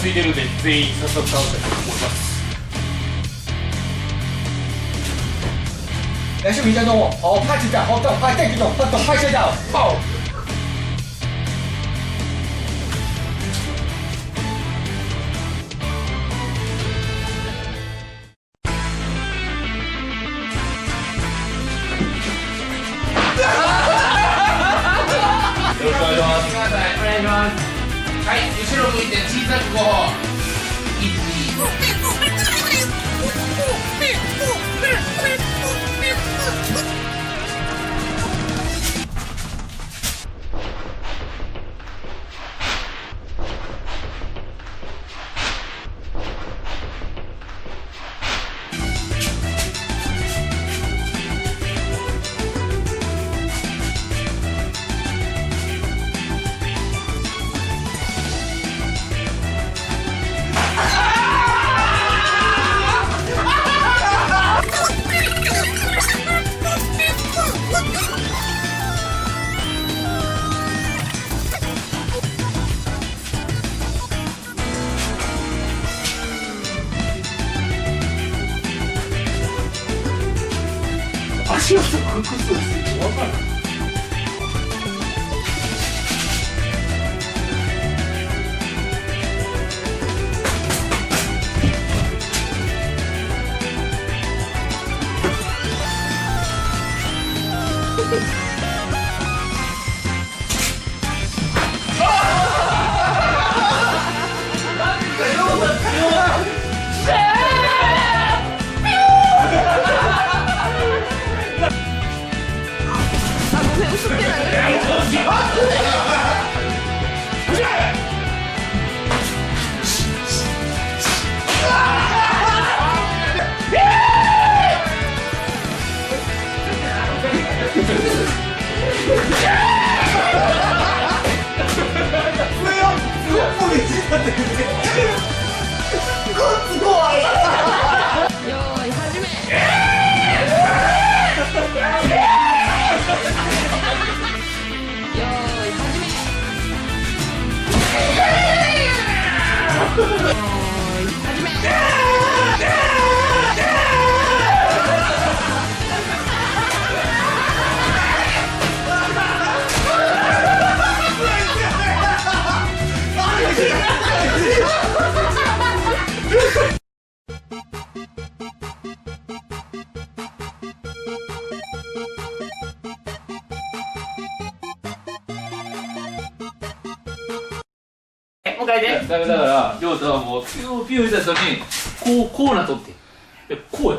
空いてるんで全員早速倒したいと思います。来视频当中，我拍子弹，我到拍这个，我到拍这个，爆！よろしくお願いします。お願いします。はい、後ろ向いて小さく5歩。足をすごく崩すって分かる？もう一回で。だから亮太はもうピューピューした人にこうなっとって。こうや。